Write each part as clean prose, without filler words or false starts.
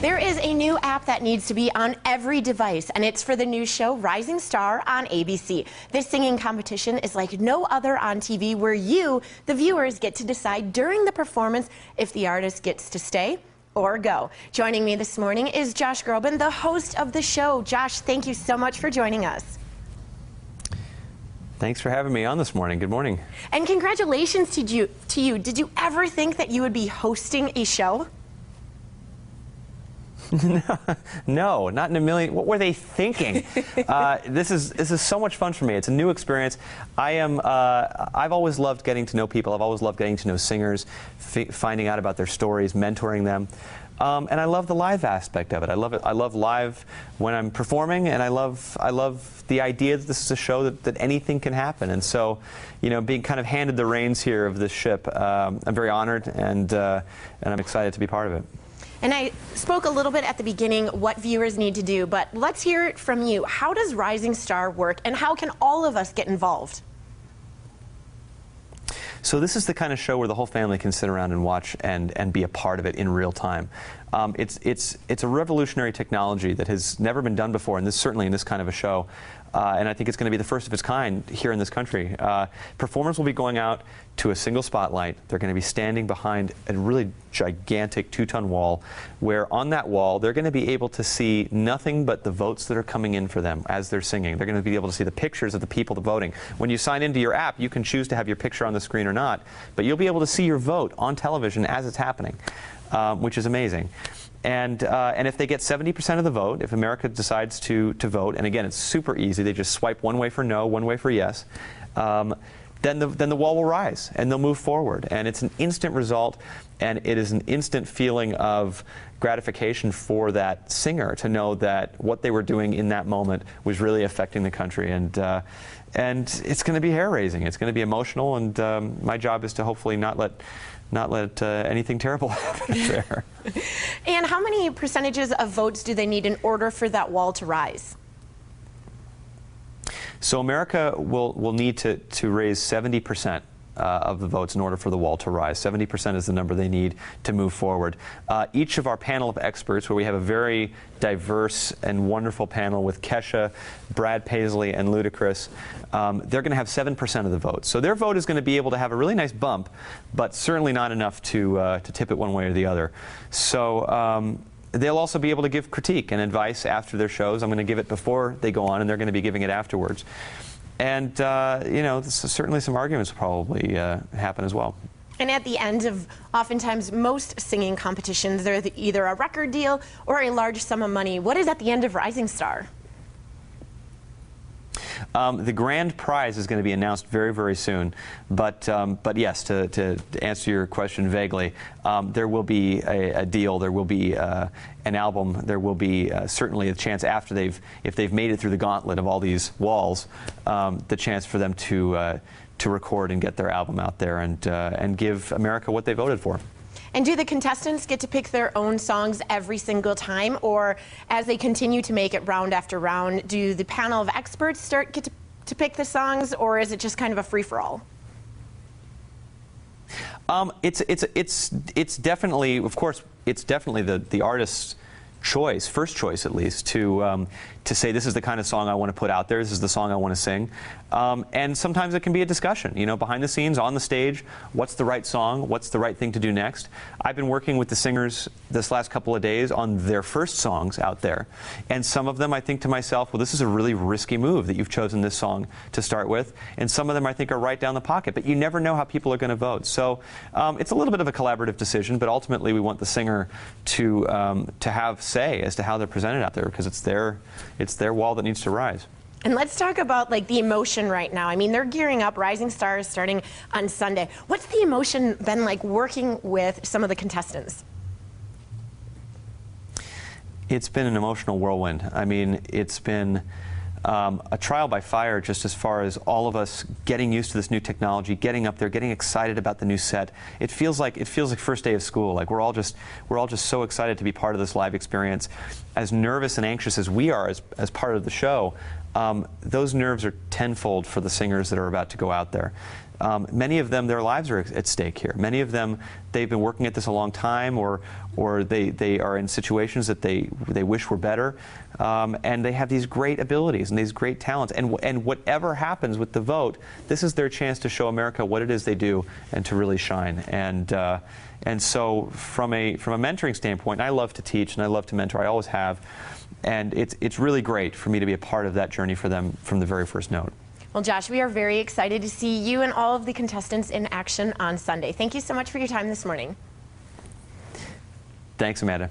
There is a new app that needs to be on every device, and it's for the new show Rising Star on ABC. This singing competition is like no other on TV, where you, the viewers, get to decide during the performance if the artist gets to stay or go. Joining me this morning is Josh Groban, the host of the show. Josh, thank you so much for joining us. Thanks for having me on this morning. Good morning. And congratulations to you. Did you ever think that you would be hosting a show? No, not in a million. What were they thinking? This is so much fun for me. It's a new experience. I've always loved getting to know people. I've always loved getting to know singers, finding out about their stories, mentoring them. And I love the live aspect of it. I love it. I love live when I'm performing, and I love the idea that this is a show that anything can happen. And so, you know, being kind of handed the reins here of this ship, I'm very honored, and I'm excited to be part of it. And I spoke a little bit at the beginning what viewers need to do, but let's hear it from you. How does Rising Star work, and how can all of us get involved? So this is the kind of show where the whole family can sit around and watch and be a part of it in real time. It's a revolutionary technology that has never been done before, and certainly in this kind of a show. And I think it's going to be the first of its kind here in this country. Performers will be going out to a single spotlight. They're going to be standing behind a really gigantic 2-ton wall, where on that wall they're going to be able to see nothing but the votes that are coming in for them as they're singing. They're going to be able to see the pictures of the people voting. When you sign into your app, you can choose to have your picture on the screen or not, but you'll be able to see your vote on television as it's happening, which is amazing. And if they get 70% of the vote, if America decides to vote, and again, it's super easy, they just swipe one way for no, one way for yes, then the wall will rise and they'll move forward. And it's an instant result, and it is an instant feeling of gratification for that singer to know that what they were doing in that moment was really affecting the country. And it's going to be hair-raising. It's going to be emotional, and my job is to hopefully not let anything terrible happen there. And how many percentages of votes do they need in order for that wall to rise? So America will need to raise 70% of the votes in order for the wall to rise. 70% is the number they need to move forward. Each of our panel of experts, where we have a very diverse and wonderful panel with Kesha, Brad Paisley, and Ludacris, they're going to have 7% of the vote. So their vote is going to be able to have a really nice bump, but certainly not enough to tip it one way or the other. So they'll also be able to give critique and advice after their shows. I'm going to give it before they go on, and they're going to be giving it afterwards. And, you know, certainly some arguments will probably happen as well. And at the end of, oftentimes, most singing competitions, there's either a record deal or a large sum of money. What is at the end of Rising Star? The grand prize is going to be announced very, very soon. But yes, to answer your question vaguely, there will be a deal. There will be an album. There will be certainly a chance after if they've made it through the gauntlet of all these walls, the chance for them to record and get their album out there and give America what they voted for. And do the contestants get to pick their own songs every single time, or as they continue to make it round after round, do the panel of experts get to pick the songs, or is it just kind of a free-for-all? It's definitely, of course, it's definitely the artist's choice, first choice at least, to say this is the kind of song I want to put out there, this is the song I want to sing. And sometimes it can be a discussion, you know, behind the scenes, on the stage, what's the right song, what's the right thing to do next. I've been working with the singers this last couple of days on their first songs out there, and some of them I think to myself, well, this is a really risky move that you've chosen this song to start with, and some of them I think are right down the pocket, but you never know how people are going to vote. So it's a little bit of a collaborative decision, but ultimately we want the singer to have say as to how they're presented out there, because it's their wall that needs to rise. And let's talk about like the emotion right now. I mean, they're gearing up. Rising Star is starting on Sunday. What's the emotion been like working with some of the contestants? It's been an emotional whirlwind. I mean, it's been a trial by fire, just as far as all of us getting used to this new technology, getting up there, getting excited about the new set. It feels like first day of school. Like we're all just so excited to be part of this live experience. As nervous and anxious as we are as part of the show, those nerves are tenfold for the singers that are about to go out there. Many of them, their lives are at stake here. Many of them, they've been working at this a long time, or they are in situations that they wish were better, and they have these great abilities and these great talents. And whatever happens with the vote, this is their chance to show America what it is they do and to really shine. And so, from a mentoring standpoint, I love to teach and I love to mentor. I always have, and it's really great for me to be a part of that journey for them from the very first note. Well, Josh, we are very excited to see you and all of the contestants in action on Sunday. Thank you so much for your time this morning. Thanks, Amanda.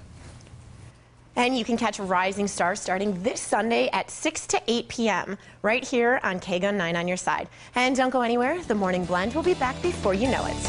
And you can catch Rising Star starting this Sunday at 6 to 8 p.m. right here on KGUN 9 on your side. And don't go anywhere. The Morning Blend will be back before you know it.